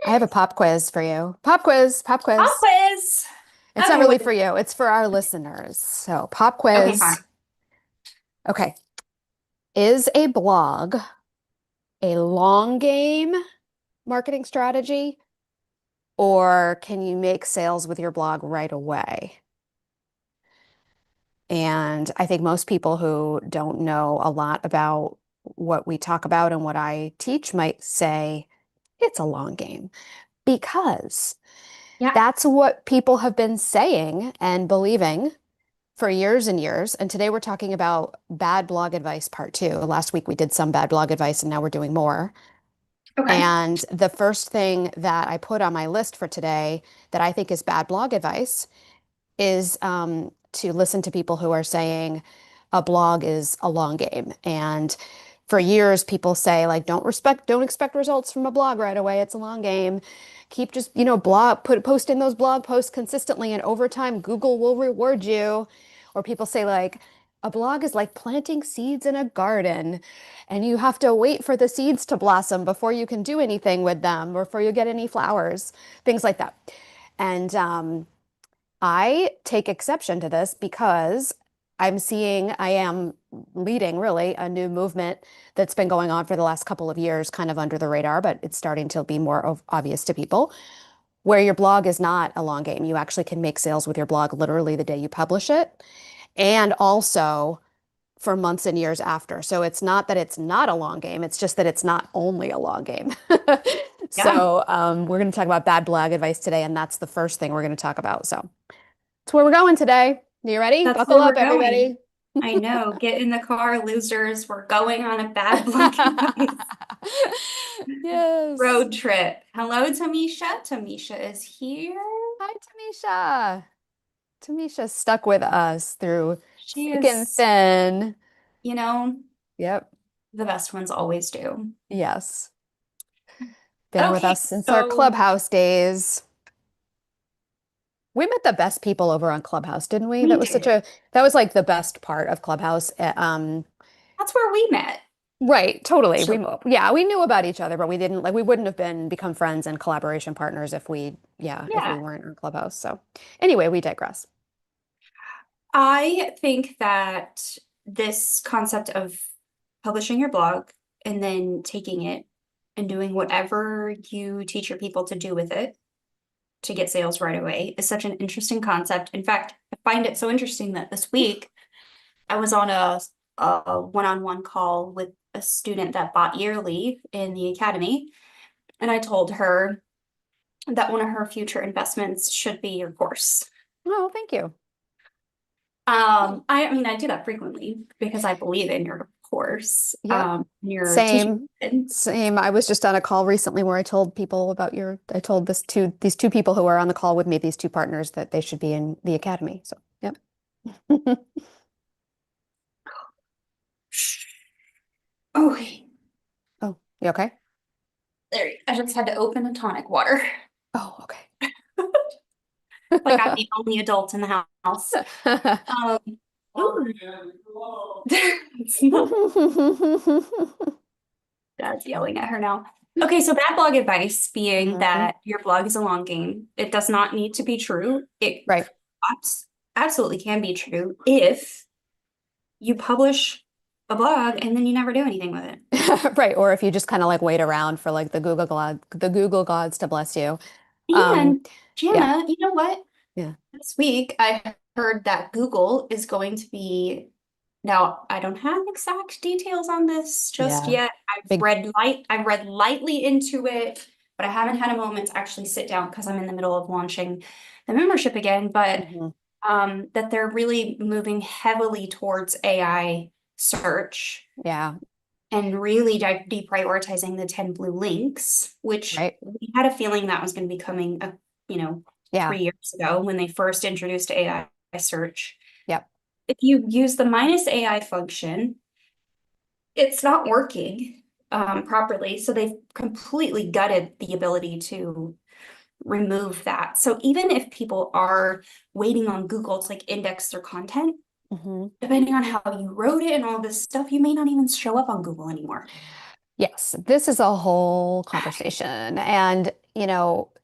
I have a pop quiz for you. Pop quiz, pop Pop quiz. quiz. It's not Okay, really what? for you, it's for our listeners. So, pop Okay, fine. quiz. Okay. Is a blog a long game marketing strategy, or can you make sales with your blog right away? And I think most people who don't know a lot about what we talk about and what I teach might say it's a long game because Yeah, that's what people have been saying and believing for years and years. And today we're talking about bad blog advice part two. Last week we did some bad blog advice and now we're doing more. okay. And the first thing that I put on my list for today that I think is bad blog advice is to listen to people who are saying a blog is a long game. And for years, people say like, don't expect results from a blog right away. It's a long game. Keep just, post in those blog posts consistently, and over time, Google will reward you. Or people say like, a blog is like planting seeds in a garden, and you have to wait for the seeds to blossom before you can do anything with them or before you get any flowers, things like that. And I take exception to this because I am leading really a new movement that's been going on for the last couple of years, kind of under the radar, but it's starting to be more obvious to people, where your blog is not a long game. You actually can make sales with your blog literally the day you publish it, and also for months and years after. So it's not that it's not a long game, it's just that it's not only a long game. Yeah, So we're going to talk about bad blog advice today, and that's the first thing we're going to talk about. So. That's where we're going today. You ready? that's Buckle where up, we're going. everybody. I know. Get in the car, losers. We're going on a bad block advice Yes. road trip. Hello, Tamisha. Tamisha is here. Hi, Tamisha. Tamisha stuck with us through She thick and is, thin. you know, Yep. the best ones always do. Yes. Been with Okay, us since our so Clubhouse days. We met the best people over on Clubhouse, didn't we? we did. That was like the best part of Clubhouse. That's where we met. Right, totally. Actually, We knew about each other, but we didn't like we wouldn't have become friends and collaboration partners if we yeah. weren't on Clubhouse. So anyway, we digress. I think that this concept of publishing your blog and then taking it and doing whatever you teach your people to do with it to get sales right away is such an interesting concept. In fact, I find it so interesting that this week I was on a one-on-one call with a student that bought yearly in the academy, and I told her that one of her future investments should be your course. Oh, thank you. I mean, I do that frequently because I believe in your course, Yep. your teaching Same. method. Same. I was just on a call recently where I told these two people who are on the call with me, these two partners, that they should be in the academy. So, yep. Okay, Oh, you okay? there. I just had to open a tonic water. Oh, okay. Like I'm the only adult in the house. Um, ooh. It's not- Dad's yelling at her now. Okay, so bad blog advice being Mhm. that your blog is a long game. It does not need to be true. It Right. absolutely can be true if you publish a blog and then you never do anything with it. Right. Or if you just kind of like wait around for like the Google gods to bless you. Um, And yeah. Jana, you know what? Yeah. This week I heard that Google is going to be, now I don't have exact details on this just Yeah. yet. Big. I've read lightly into it, but I haven't had a moment to actually sit down because I'm in the middle of launching the membership again. But Mhm. that they're really moving heavily towards AI search Yeah. and really deprioritizing the 10 blue links, which Right. we had a feeling that was going to be coming, you know, Yeah. 3 years ago when they first introduced AI search. Yep. If you use the minus AI function, it's not working properly. So they've completely gutted the ability to remove that. So even if people are waiting on Google to like index their content, Hmm. depending on how you wrote it and all this stuff, you may not even show up on Google anymore. Yes, this is a whole conversation. And,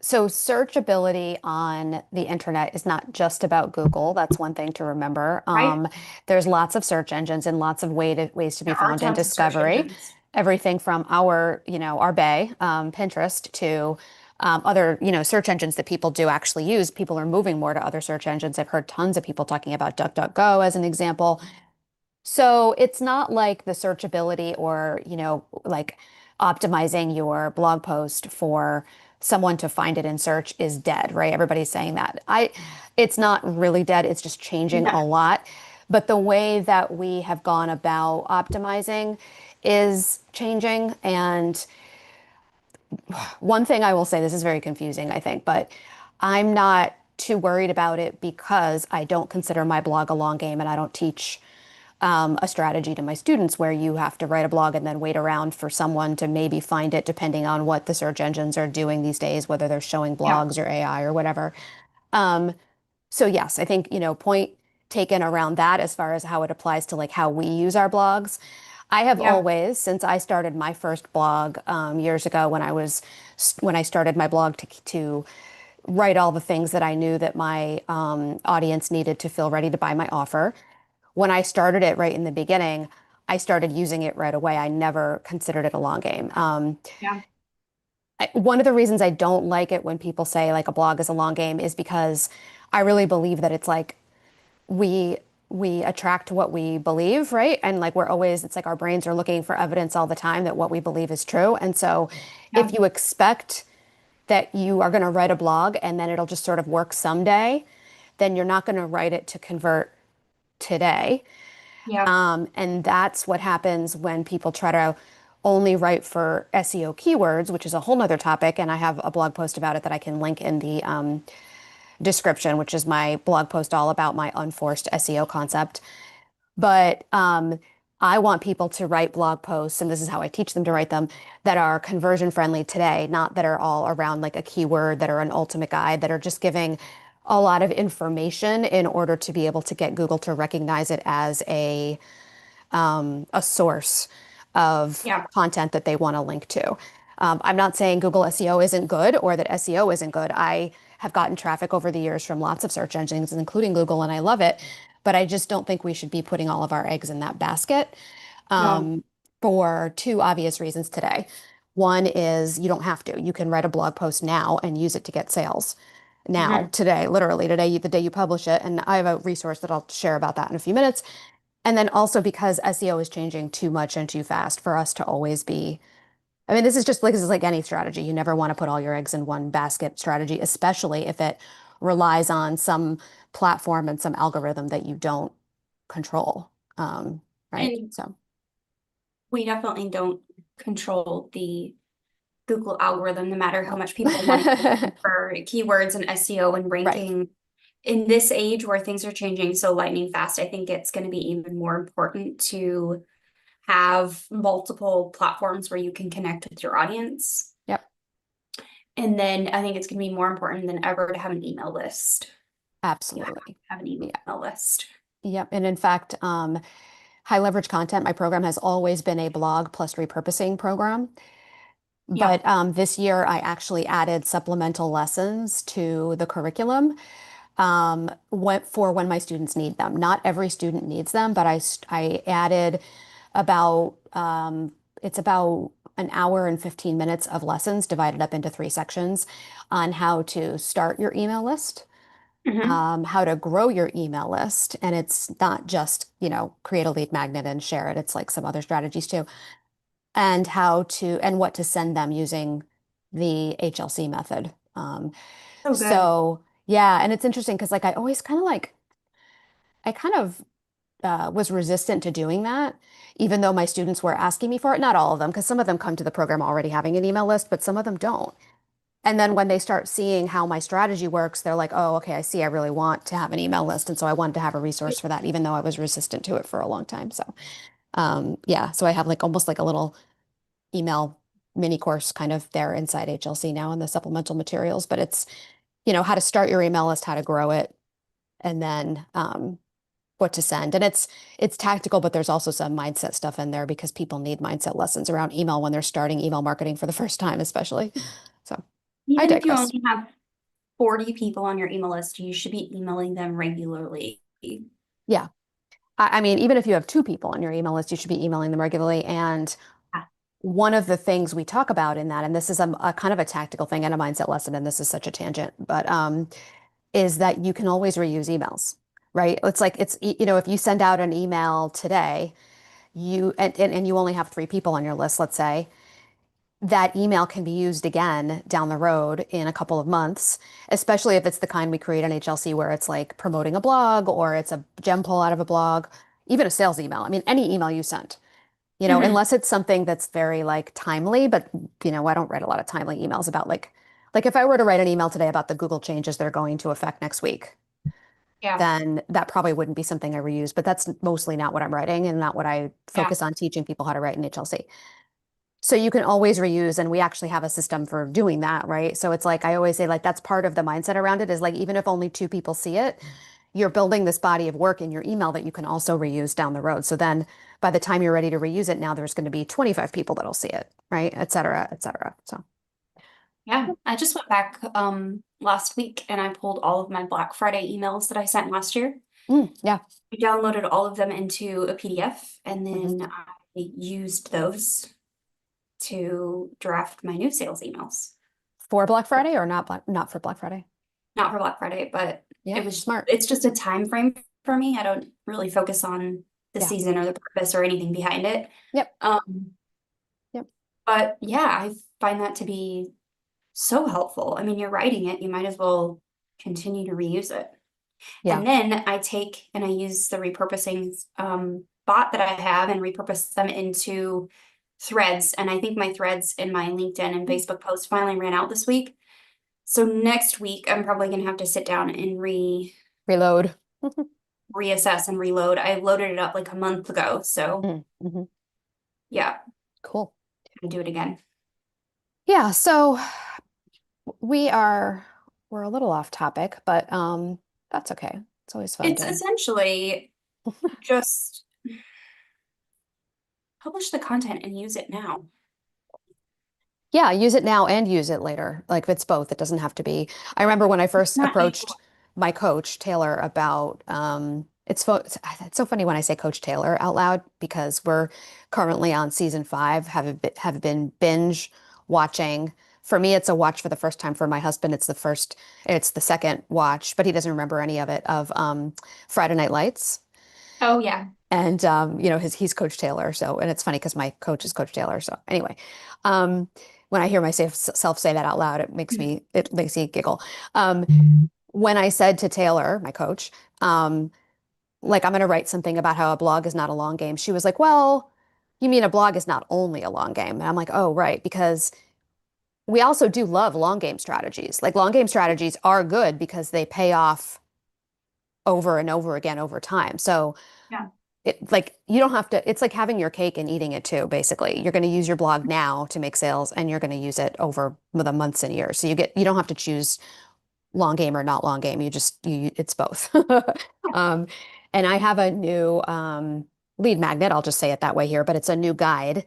so searchability on the internet is not just about Google. That's one thing to remember. Right? There's lots of search engines and lots of ways to be There are found in tons of search discovery. engines. Everything from our Bay, Pinterest, to other, search engines that people do actually use. People are moving more to other search engines. I've heard tons of people talking about DuckDuckGo as an example. So it's not like the searchability or, like optimizing your blog post for someone to find it in search is dead, right? Everybody's saying that. It's not really dead. It's just changing No. a lot. But the way that we have gone about optimizing is changing. And one thing I will say, this is very confusing, I think, but I'm not too worried about it because I don't consider my blog a long game and I don't teach a strategy to my students where you have to write a blog and then wait around for someone to maybe find it, depending on what the search engines are doing these days, whether they're showing Yeah. blogs or AI or whatever. Um, so yes, I think, point taken around that as far as how it applies to like how we use our blogs. I have Yeah. always, since I started my first blog years ago when I started my blog to write all the things that I knew that my audience needed to feel ready to buy my offer. When I started it right in the beginning, I started using it right away. I never considered it a long game. Yeah. One of the reasons I don't like it when people say like a blog is a long game is because I really believe that it's like we we attract what we believe, right? And like it's like our brains are looking for evidence all the time that what we believe is true. And so Yeah. if you expect that you are going to write a blog and then it'll just sort of work someday, then you're not going to write it to convert today. Yeah. And that's what happens when people try to only write for SEO keywords, which is a whole nother topic. And I have a blog post about it that I can link in the description, which is my blog post all about my unforced SEO concept. But I want people to write blog posts, and this is how I teach them to write them, that are conversion friendly today, not that are all around like a keyword that are an ultimate guide, that are just giving a lot of information in order to be able to get Google to recognize it as a source of Yeah. content that they want to link to. I'm not saying Google SEO isn't good or that SEO isn't good. I have gotten traffic over the years from lots of search engines, including Google, and I love it. But I just don't think we should be putting all of our eggs in that basket No. um, for two obvious reasons today. One is you don't have to. You can write a blog post now and use it to get sales. Now, Hmm. today, literally today, the day you publish it. And I have a resource that I'll share about that in a few minutes. And then also because SEO is changing too much and too fast for us to always be. I mean, this is like any strategy. You never want to put all your eggs in one basket strategy, especially if it relies on some platform and some algorithm that you don't control. Right? And So, we definitely don't control the Google algorithm, no matter how much people want to use it for keywords and SEO and right. ranking. In this age where things are changing so lightning fast, I think it's going to be even more important to have multiple platforms where you can connect with your audience. Yep. And then I think it's going to be more important than ever to have an email list. You have to Absolutely. have an Yeah. email list. Yep. And in fact, high leverage content, my program has always been a blog plus repurposing program. Yeah. But this year, I actually added supplemental lessons to the curriculum for when my students need them. Not every student needs them, but I added about it's about an hour and 15 minutes of lessons divided up into three sections on how to start your email list, Hmm. how to grow your email list, and it's not just, create a lead magnet and share it. It's like some other strategies too, and and what to send them using the HLC method. So good. So yeah, and it's interesting because like I kind of was resistant to doing that, even though my students were asking me for it. Not all of them, because some of them come to the program already having an email list, but some of them don't. And then when they start seeing how my strategy works, they're like, oh, okay, I see. I really want to have an email list. And so I wanted to have a resource for that, even though I was resistant to it for a long time. So, yeah, so I have like almost like a little email mini course kind of there inside HLC now in the supplemental materials, but it's, how to start your email list, how to grow it, and then what to send. And it's tactical, but there's also some mindset stuff in there because people need mindset lessons around email when they're starting email marketing for the first time, especially. So. I Even if you digress. only have 40 people on your email list, you should be emailing them regularly. Yeah. I mean, even if you have two people on your email list, you should be emailing them regularly. And Yeah. one of the things we talk about in that, and this is a kind of a tactical thing and a mindset lesson, and this is such a tangent, but is that you can always reuse emails, right? It's like if you send out an email today, and you only have three people on your list, let's say, that email can be used again down the road in a couple of months, especially if it's the kind we create on HLC where it's like promoting a blog or it's a gem pull out of a blog, even a sales email. I mean, any email you sent, Mhm. unless it's something that's very like timely, but I don't write a lot of timely emails about like if I were to write an email today about the Google changes they're going to affect next week, Yeah. then that probably wouldn't be something I reuse, but that's mostly not what I'm writing and not what I Yeah. focus on teaching people how to write in HLC. So you can always reuse, and we actually have a system for doing that, right? So it's like I always say, like that's part of the mindset around it is like even if only two people see it, you're building this body of work in your email that you can also reuse down the road. So then by the time you're ready to reuse it, now there's going to be 25 people that'll see it, right? Et cetera, et cetera. So Yeah. I just went back last week and I pulled all of my Black Friday emails that I sent last year. yeah. I downloaded all of them into a PDF and Hmm. then I used those to draft my new sales emails. For Black Friday or not for Black Friday? Not for Black Friday, but Yeah, smart. it's just a time frame for me. I don't really focus on the Yeah. season or the purpose or anything behind it. Yep. Um, Yep. but yeah, I find that to be so helpful. I mean, you're writing it, you might as well continue to reuse it. Yeah. And then I take and I use the repurposing bot that I have and repurpose them into threads. And I think my threads in my LinkedIn and Facebook post finally ran out this week. So next week I'm probably gonna have to sit down and Reload. reassess and reload. I loaded it up like a month ago. So Mm-hmm. yeah, Cool. I do it again. Yeah, so we are we're a little off topic, but that's okay. It's always fun It's to essentially just publish the content and use it now. yeah, use it now and use it later. Like if it's both, it doesn't have to be. I remember when I first Not approached my coach Taylor about it's so funny when I say Coach Taylor out loud because we're currently on season 5, have been binge watching. For me, it's a watch for the first time. For my husband, it's the second watch, but he doesn't remember any of it of Friday Night Lights. Oh yeah. And he's Coach Taylor. So, and it's funny because my coach is Coach Taylor. So anyway, when I hear myself say that out loud, it makes me giggle. When I said to Taylor, my coach, like I'm going to write something about how a blog is not a long game, she was like, "Well, you mean a blog is not only a long game?" And I'm like, "Oh, right," because we also do love long game strategies. Like long game strategies are good because they pay off over and over again over time. So Yeah. like you don't have to, it's like having your cake and eating it too, basically. You're going to use your blog now to make sales and you're going to use it over the months and years. So you don't have to choose long game or not long game. It's both. Um, and I have a new lead magnet, I'll just say it that way here, but it's a new guide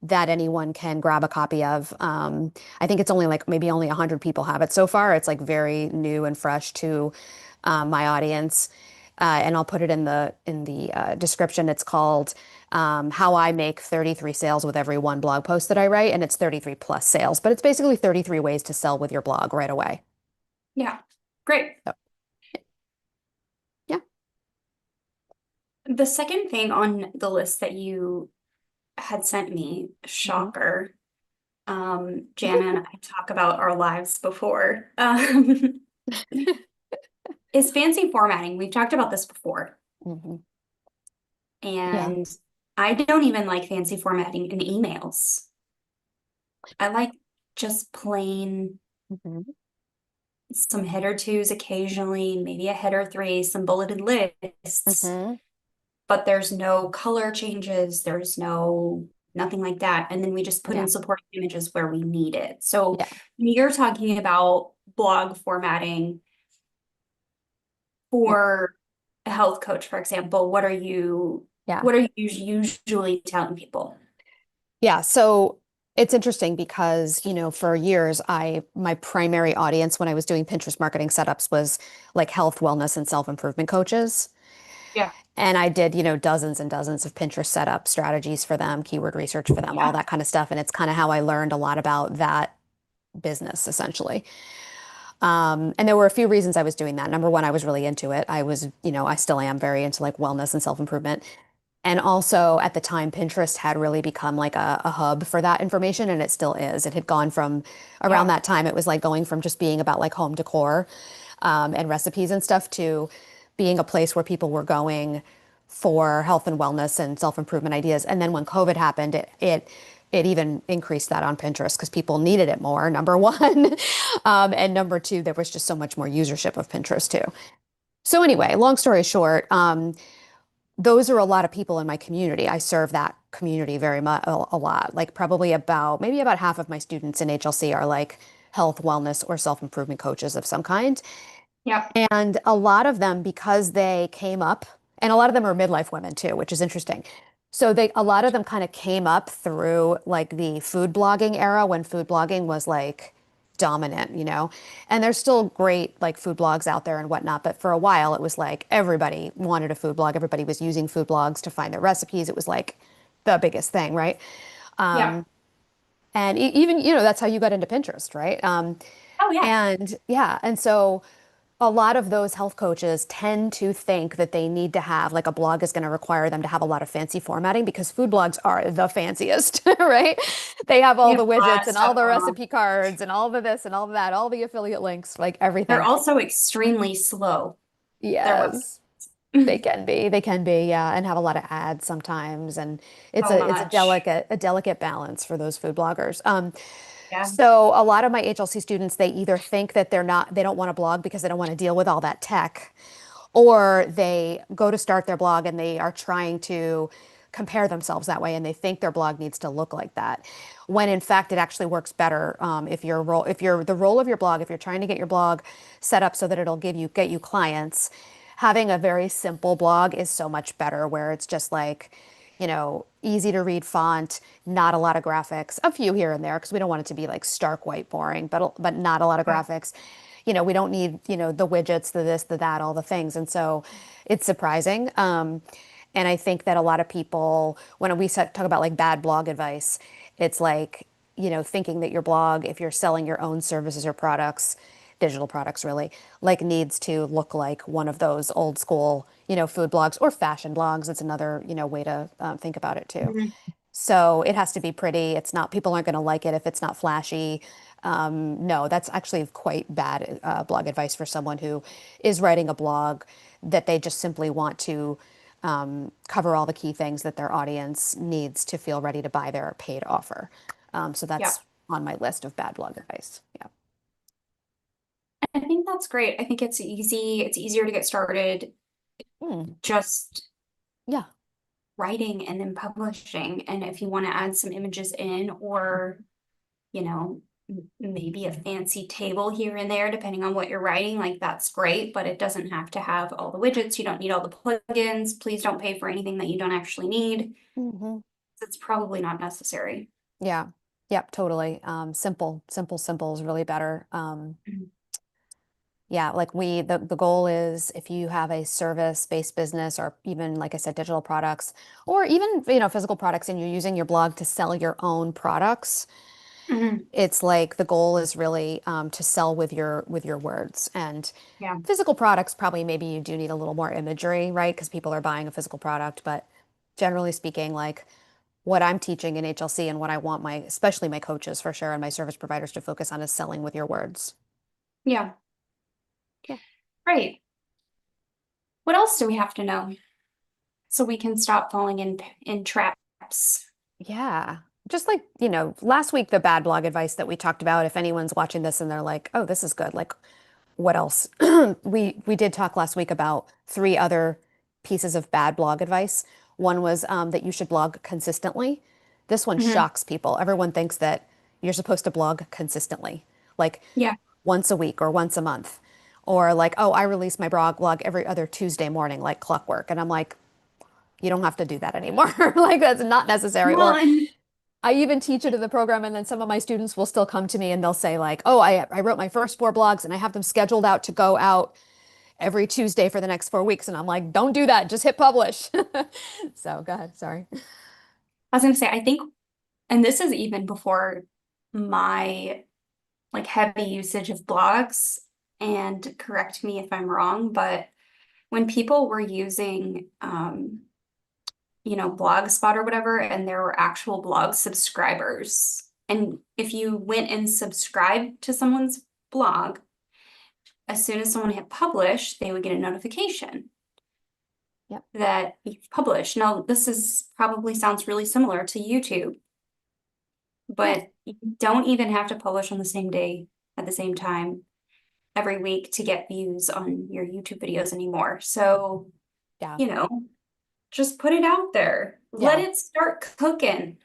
that anyone can grab a copy of. I think it's only like maybe only 100 people have it so far. It's like very new and fresh to my audience. And I'll put it in the description. It's called How I Make 33 Sales with Every One Blog Post that I write, and it's 33 plus sales, but it's basically 33 ways to sell with your blog right away. Yeah. Great. So, yeah. The second thing on the list that you had sent me, Mhm. shocker. Jana and I talk about our lives before. Is fancy formatting. We've talked about this before. Mhm. Yeah. And I don't even like fancy formatting in emails. I like just plain Mhm. some header twos occasionally, maybe a header three, some bulleted lists, Mhm. but there's no color changes, there's nothing like that. And then we just put in Yeah. supporting images where we need it. So Yeah. when you're talking about blog formatting Yeah. for a health coach, for example, what are you Yeah. what are you usually telling people? Yeah. So It's interesting because, for years, my primary audience when I was doing Pinterest marketing setups was like health, wellness, and self-improvement coaches. Yeah. And I did, dozens and dozens of Pinterest setup strategies for them, keyword research for them, all Yeah. that kind of stuff. And it's kind of how I learned a lot about that business, essentially. And there were a few reasons I was doing that. Number one, I was really into it. I was, I still am very into like wellness and self-improvement. And also at the time, Pinterest had really become like a hub for that information, and it still is. It had gone from around Yeah. that time, it was like going from just being about like home decor and recipes and stuff to being a place where people were going for health and wellness and self-improvement ideas. And then when COVID happened, it even increased that on Pinterest because people needed it more, number one. And number two, there was just so much more usership of Pinterest too. So anyway, long story short, those are a lot of people in my community. I serve that community very much a lot. Like probably about maybe about half of my students in HLC are like health, wellness, or self-improvement coaches of some kind. Yeah. And a lot of them, because they came up, and a lot of them are midlife women too, which is interesting. So a lot of them kind of came up through like the food blogging era when food blogging was like dominant, And there's still great like food blogs out there and whatnot, but for a while it was like everybody wanted a food blog. Everybody was using food blogs to find their recipes. It was like the biggest thing, right? Yeah. And even, that's how you got into Pinterest, right? Oh yeah. And yeah, and so a lot of those health coaches tend to think that they need to have, like a blog is going to require them to have a lot of fancy formatting because food blogs are the fanciest, right? They have We all have the a lot widgets of and all stuff the going on. recipe cards and all the this and all of that, all the affiliate links, like They're everything. also extremely slow. Their Yes, they websites. can be. They can be, yeah, and have a lot of ads sometimes. And it's So a much. delicate balance for those food bloggers. Yeah. So a lot of my HLC students, they either think that they don't want to blog because they don't want to deal with all that tech, or they go to start their blog and they are trying to compare themselves that way and they think their blog needs to look like that. When in fact it actually works better if you're the role of your blog, if you're trying to get your blog set up so that it'll get you clients, having a very simple blog is so much better where it's just like, easy to read font, not a lot of graphics, a few here and there because we don't want it to be like stark white boring, but not a lot of Yeah. graphics. We don't need, the widgets, the this, the that, all the things. And so it's surprising. And I think that a lot of people, when we talk about like bad blog advice, it's like, thinking that your blog, if you're selling your own services or products, digital products really, like needs to look like one of those old school, food blogs or fashion blogs. It's another, way to think about it too. Mhm. So it has to be pretty. It's not, people aren't going to like it if it's not flashy. No, that's actually quite bad blog advice for someone who is writing a blog that they just simply want to cover all the key things that their audience needs to feel ready to buy their paid offer. So Yeah. that's on my list of bad blog advice. Yeah. I think that's great. I think it's easy. It's easier to get started Hmm. just Yeah. writing and then publishing. And if you want to add some images in or, you know, maybe a fancy table here and there, depending on what you're writing, like that's great, but it doesn't have to have all the widgets. You don't need all the plugins. Please don't pay for anything that you don't actually need. Hmm. It's probably not necessary. Yeah. Yep, totally. Simple is really better. Mhm. Yeah, like the goal is if you have a service-based business or even, like I said, digital products or even, physical products and you're using your blog to sell your own products, Mhm. it's like the goal is really to sell with your words. And Yeah. physical products, probably maybe you do need a little more imagery, right? Because people are buying a physical product. But generally speaking, like what I'm teaching in HLC and what I want especially my coaches for sure, and my service providers to focus on is selling with your words. Yeah. Yeah. Right. What else do we have to know so we can stop falling in traps? Yeah. Just like, last week, the bad blog advice that we talked about, if anyone's watching this and they're like, oh, this is good, like, what else? We did talk last week about three other pieces of bad blog advice. One was that you should blog consistently. This one Mhm. shocks people. Everyone thinks that you're supposed to blog consistently, like Yeah. once a week or once a month. Or like, oh, I release my blog every other Tuesday morning, like clockwork. And I'm like, you don't have to do that anymore. Like that's not necessary. Well, Or and I even teach it in the program, and then some of my students will still come to me and they'll say like, "Oh, I wrote my first 4 blogs and I have them scheduled out to go out every Tuesday for the next 4 weeks." And I'm like, "Don't do that. Just hit publish." So go ahead. Sorry. I was gonna say, I think, and this is even before my like heavy usage of blogs, and correct me if I'm wrong, but when people were using Blogspot or whatever, and there were actual blog subscribers. And if you went and subscribed to someone's blog, as soon as someone hit publish, they would get a notification Yep. that you've published. Now, this is probably sounds really similar to YouTube, Yeah. but you don't even have to publish on the same day at the same time every week to get views on your YouTube videos anymore. So, Yeah. you know, just put it out there. Let Yeah. it start cooking.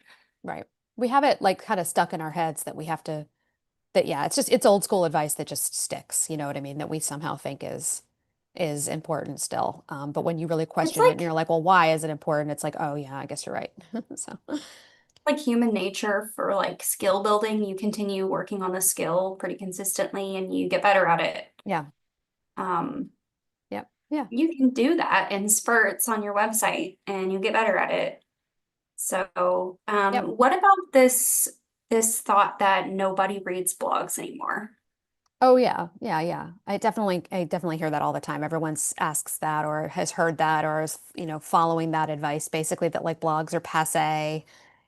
Right. We have it like kind of stuck in our heads that we have to, that yeah, it's old school advice that just sticks, you know what I mean, that we somehow think is important still. But when you really It's question it and like you're like, well, why is it important? It's like, oh yeah, I guess you're right. So human nature for like skill building. You continue working on the skill pretty consistently and you get better at it. yeah, Um, yeah, yeah, you can do that in spurts on your website and you get better at it. So, yep. what about this thought that nobody reads blogs anymore? Oh yeah, yeah, yeah. I definitely hear that all the time. Everyone asks that or has heard that or is, following that advice, basically that like blogs are passé.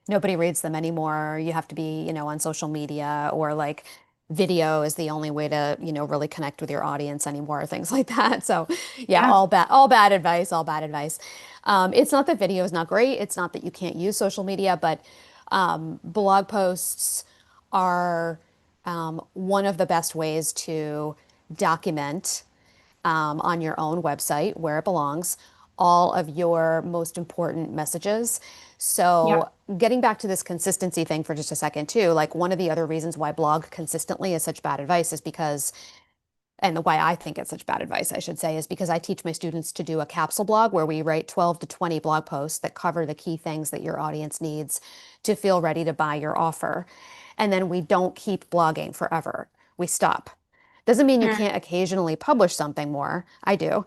Nobody reads them anymore. You have to be, on social media or like video is the only way to, really connect with your audience anymore, things like that. So yeah, Yeah, all bad advice, all bad advice. It's not that video is not great. It's not that you can't use social media, but blog posts are one of the best ways to document on your own website where it belongs all of your most important messages. yeah, So, getting back to this consistency thing for just a second, too, like one of the other reasons why blog consistently is such bad advice is because, and the why I think it's such bad advice, I should say, is because I teach my students to do a capsule blog where we write 12 to 20 blog posts that cover the key things that your audience needs to feel ready to buy your offer. And then we don't keep blogging forever. We stop. Doesn't mean you mm, can't occasionally publish something more. I do.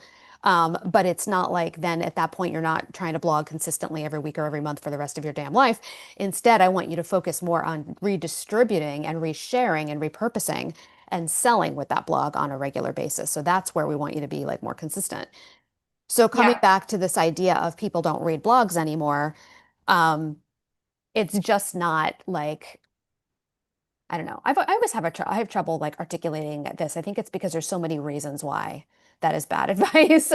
But it's not like then at that point you're not trying to blog consistently every week or every month for the rest of your damn life. Instead, I want you to focus more on redistributing and resharing and repurposing and selling with that blog on a regular basis. So that's where we want you to be like more consistent. So coming yeah, back to this idea of people don't read blogs anymore, um, it's just not like I don't know. I always have I have trouble like articulating this. I think it's because there's so many reasons why that is bad advice.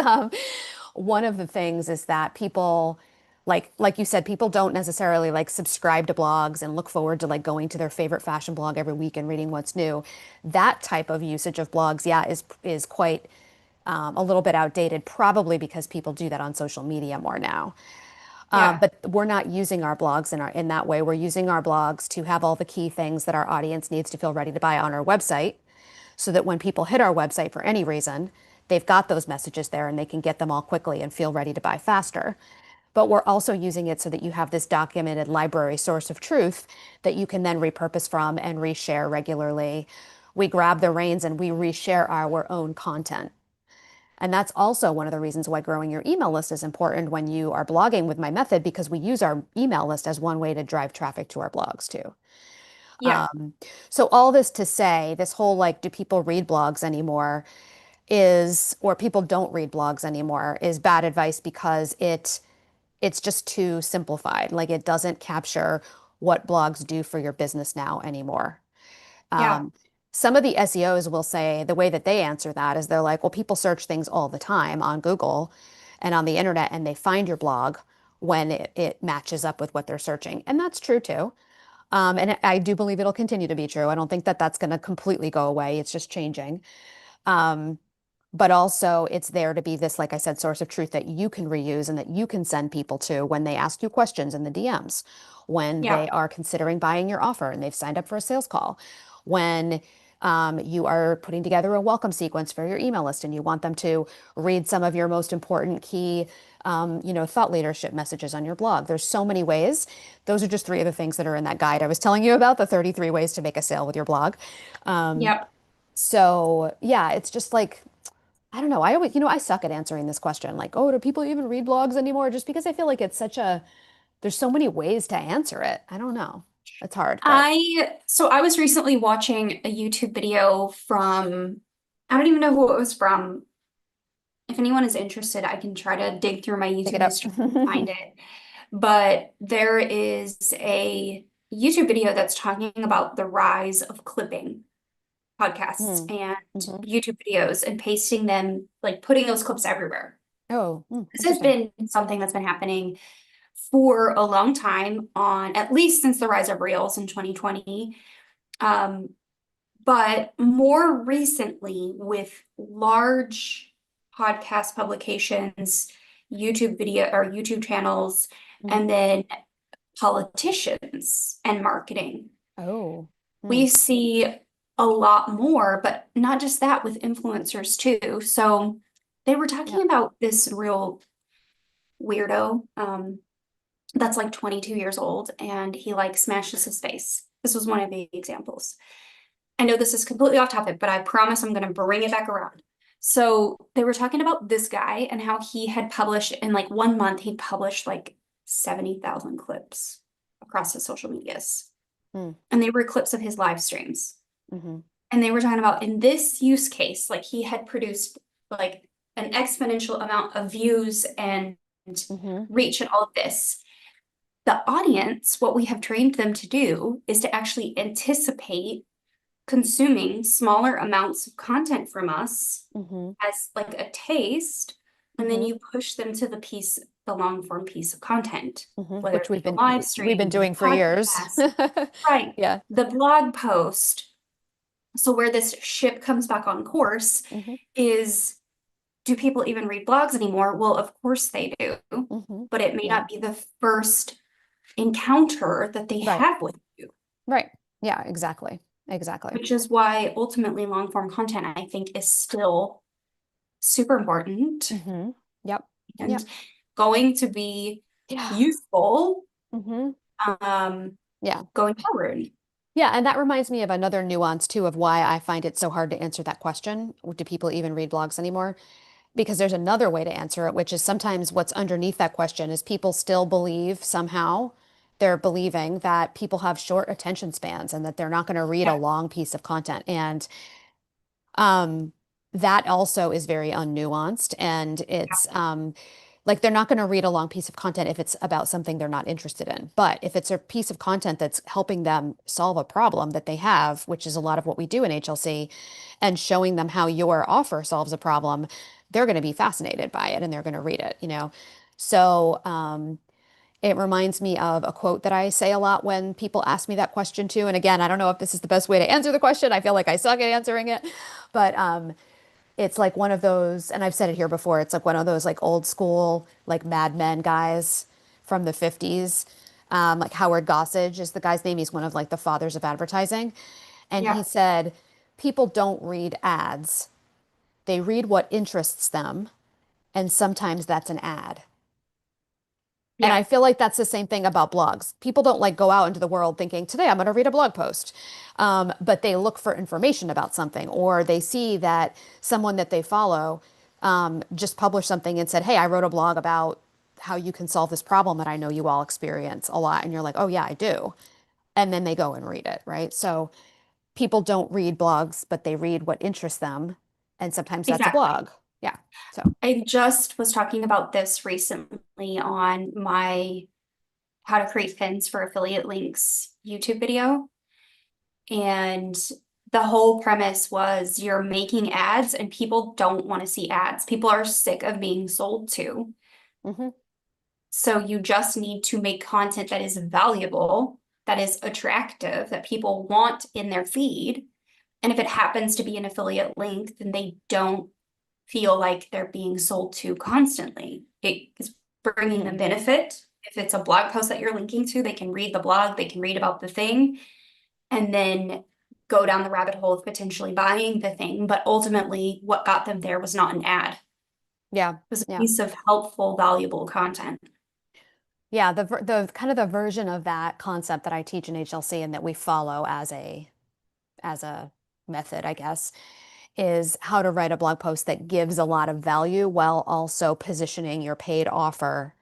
One of the things is that people like you said, people don't necessarily like subscribe to blogs and look forward to like going to their favorite fashion blog every week and reading what's new. That type of usage of blogs, yeah, is quite a little bit outdated, probably because people do that on social media more now. yeah, But we're not using our blogs in that way. We're using our blogs to have all the key things that our audience needs to feel ready to buy on our website, so that when people hit our website for any reason, they've got those messages there and they can get them all quickly and feel ready to buy faster. But we're also using it so that you have this documented library source of truth that you can then repurpose from and reshare regularly. We grab the reins and we reshare our own content. And that's also one of the reasons why growing your email list is important when you are blogging with my method, because we use our email list as one way to drive traffic to our blogs too. yeah, Um, so all this to say, this whole like, do people read blogs anymore or people don't read blogs anymore is bad advice because it's just too simplified. Like it doesn't capture what blogs do for your business now anymore. yeah, Um, some of the SEOs will say the way that they answer that is they're like, well, people search things all the time on Google and on the internet, and they find your blog when it matches up with what they're searching. And that's true too. And I do believe it'll continue to be true. I don't think that that's going to completely go away. It's just changing. Um, but also, it's there to be this, like I said, source of truth that you can reuse and that you can send people to when they ask you questions in the DMs, when yeah, they are considering buying your offer and they've signed up for a sales call, when You are putting together a welcome sequence for your email list, and you want them to read some of your most important key, thought leadership messages on your blog. There's so many ways. Those are just three of the things that are in that guide I was telling you about, the 33 ways to make a sale with your blog. Um, Yep. so yeah, it's just like, I don't know. I always, I suck at answering this question. Like, oh, do people even read blogs anymore? Just because I feel like there's so many ways to answer it. I don't know. It's hard, but So I was recently watching a YouTube video from, I don't even know who it was from. If anyone is interested, I can try to dig through my pick it YouTube up. history and find it. But there is a YouTube video that's talking about the rise of clipping podcasts Hmm. and Hmm. YouTube videos and pasting them, like putting those clips everywhere. Oh, This has interesting. been something that's been happening for a long time on at least since the rise of Reels in 2020. Um, but more recently with large podcast publications, YouTube video or YouTube channels, Hmm. and then politicians and marketing. Oh, hmm. We see a lot more, but not just that with influencers too. So they were Yeah. talking about this real weirdo that's like 22 years old and he like smashes his face. This was one of the examples. I know this is completely off topic, but I promise I'm going to bring it back around. So they were talking about this guy and how he had published in like 1 month, he'd published like 70,000 clips across his social medias. Hmm. And they were clips of his live streams. Hmm. And they were talking about in this use case, like he had produced like an exponential amount of views and Hmm. reach and all of this. The audience, what we have trained them to do is to actually anticipate consuming smaller amounts of content from us Hmm. as like a taste, and then Hmm. you push them to the long form piece of content, whether Which it be the live we've been stream, the doing for years. podcast, right, Yeah. the blog post. So where this ship comes back on course Hmm. is, do people even read blogs anymore? Well, of course they do, Hmm. but it may Yeah. not be the first encounter that they Right. have with you, Right. Yeah, exactly. Exactly. which is why ultimately long form content, I think, is still super important Hmm. Yep. and Yep. going to be Yeah. useful Hmm. um, Yeah. going forward. Yeah, and that reminds me of another nuance too of why I find it so hard to answer that question. Do people even read blogs anymore? Because there's another way to answer it, which is sometimes what's underneath that question is people still believe somehow they're believing that people have short attention spans and that they're not going to read a Yeah, long piece of content. And um, that also is very unnuanced. And it's like they're not going to read a long piece of content if it's about something they're not interested in. But if it's a piece of content that's helping them solve a problem that they have, which is a lot of what we do in HLC, and showing them how your offer solves a problem, they're going to be fascinated by it and they're going to read it. So it reminds me of a quote that I say a lot when people ask me that question too. And again, I don't know if this is the best way to answer the question. I feel like I suck at answering it, but it's like one of those, and I've said it here before, it's like one of those like old school, like Mad Men guys from the 50s. Like Howard Gossage is the guy's name. He's one of like the fathers of advertising. And he yeah, said, people don't read ads. They read what interests them. And sometimes that's an ad. And yeah, I feel like that's the same thing about blogs. People don't like go out into the world thinking, today I'm going to read a blog post. But they look for information about something, or they see that someone that they follow just published something and said, hey, I wrote a blog about how you can solve this problem that I know you all experience a lot. And you're like, oh, yeah, I do. And then they go and read it, right? So people don't read blogs, but they read what interests them. And sometimes that's a exactly. blog. Yeah. So, I just was talking about this recently on my How to Create Pins for Affiliate Links YouTube video. And the whole premise was you're making ads and people don't want to see ads. People are sick of being sold to. mhm, So you just need to make content that is valuable, that is attractive, that people want in their feed. And if it happens to be an affiliate link, then they don't feel like they're being sold to constantly. It is bringing them mhm, benefit. If it's a blog post that you're linking to, they can read the blog, they can read about the thing, and then go down the rabbit hole of potentially buying the thing, but ultimately what got them there was not an ad. It Yeah. was a Yeah. piece of helpful, valuable content. Yeah, the kind of the version of that concept that I teach in HLC and that we follow as a method, I guess, is how to write a blog post that gives a lot of value while also positioning your paid offer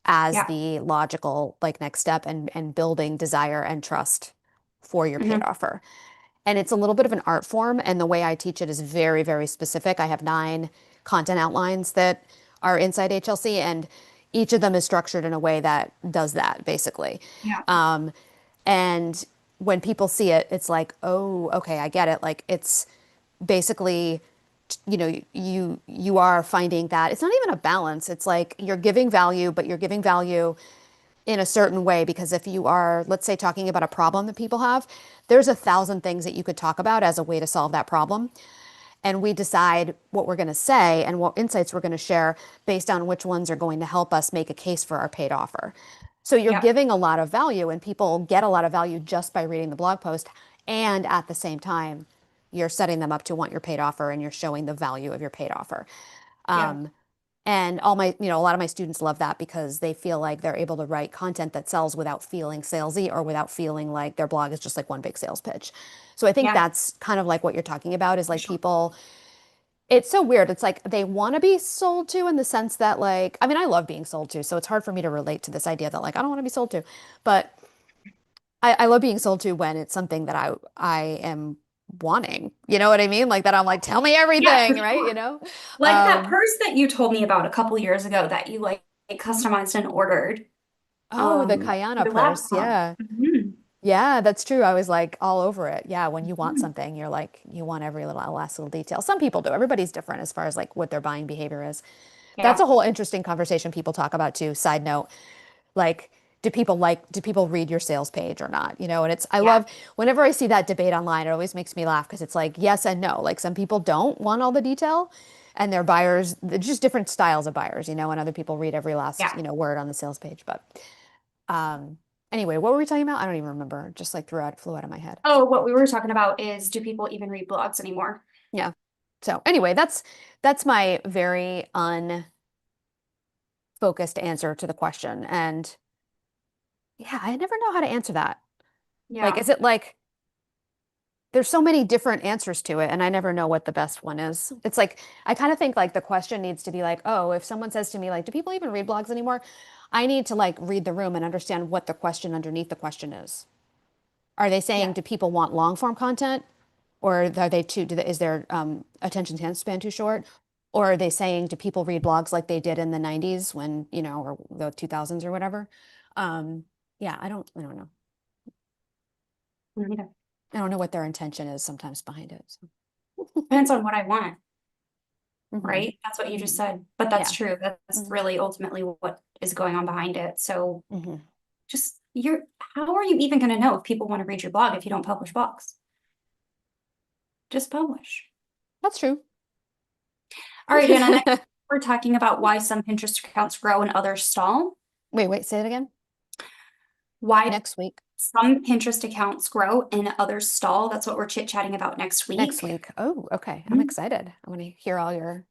as Yeah. the logical like next step and building desire and trust for your paid Hmm. offer. And it's a little bit of an art form, and the way I teach it is very, very specific. I have 9 content outlines that are inside HLC, and each of them is structured in a way that does that, basically. Yeah. And when people see it, it's like, oh, okay, I get it. Like it's basically, you are finding that it's not even a balance. It's like you're giving value, but you're giving value in a certain way because if you are, let's say, talking about a problem that people have, there's 1,000 things that you could talk about as a way to solve that problem. And we decide what we're going to say and what insights we're going to share based on which ones are going to help us make a case for our paid offer. So you're Yeah. giving a lot of value, and people get a lot of value just by reading the blog post. And at the same time, you're setting them up to want your paid offer and you're showing the value of your paid offer. Yeah. And all my, a lot of my students love that because they feel like they're able to write content that sells without feeling salesy or without feeling like their blog is just like one big sales pitch. So I think Yeah. that's kind of like what you're talking about is For like sure. people, it's so weird. It's like they want to be sold to in the sense that like, I mean, I love being sold to, so it's hard for me to relate to this idea that like I don't want to be sold to, but I love being sold to when it's something that I am wanting. You know what I mean? Like that I'm like, tell me Yeah, for everything, right? sure. Like that Um, purse that you told me about a couple years ago that you like customized and ordered oh, the for Kayana your purse. laptop. Yeah. Mhm. Yeah, that's true. I was like all over it. Yeah, when you want Mhm. something, you're like, you want every little last little detail. Some people do. Everybody's different as far as like what their buying behavior is. That's Yeah. a whole interesting conversation people talk about too. Side note, like, do people read your sales page or not? And I Yeah. love whenever I see that debate online, it always makes me laugh because it's like yes and no. Like some people don't want all the detail and they're buyers, they're just different styles of buyers, and other people read every last, Yeah. word on the sales page. But um, anyway, what were we talking about? I don't even remember. Just like flew out of my head. Oh, what we were talking about is do people even read blogs anymore? Yeah. So anyway, that's my very unfocused answer to the question. And yeah, I never know how to answer that. Like, Yeah. is it like there's so many different answers to it, and I never know what the best one is. It's like I kind of think like the question needs to be like, oh, if someone says to me like, do people even read blogs anymore? I need to like read the room and understand what the question underneath the question is. Are they saying, Yeah. do people want long form content? Or are they is their attention span too short? Or are they saying, do people read blogs like they did in the 90s when, or the 2000s or whatever? Um, yeah, I don't know. Mhm. I don't know what their intention is sometimes behind it. So. Depends on what I want, Hmm. right? That's what you just Hmm. said. But that's Yeah. true. That's Hmm. really ultimately what is going on behind it. So Hmm. just how are you even going to know if people want to read your blog if you don't publish blogs? Just publish. That's true. All right, Hannah, next we're talking about why some Pinterest accounts grow and others stall. Wait, say it again. Why Next week. some Pinterest accounts grow and others stall. That's what we're chit-chatting about next Next week. week. Oh, okay. I'm Mhm. excited. I want to hear all your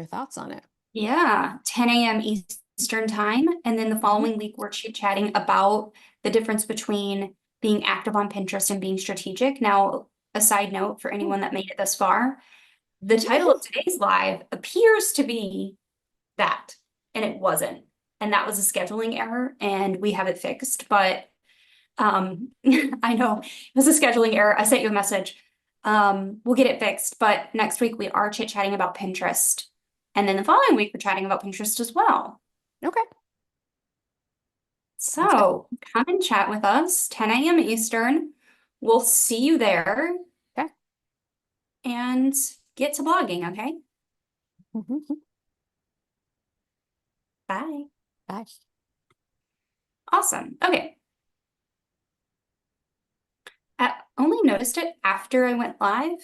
thoughts on it. Yeah, 10 a.m. Eastern time. And then the Hmm. following week, we're chit-chatting about the difference between being active on Pinterest and being strategic. Now, a side note for anyone that made it this far, the title of today's live appears to be that, and it wasn't. And that was a scheduling error, and we have it fixed. But I know it was a scheduling error. I sent you a message. We'll get it fixed. But next week we are chit-chatting about Pinterest. And then the following week we're chatting about Pinterest as well. Okay. Sounds good. So come and chat with us, 10 a.m. Eastern. We'll see you there Okay. and get to blogging, okay? Mhm. Bye. Bye. Awesome. Okay. I only noticed it after I went live.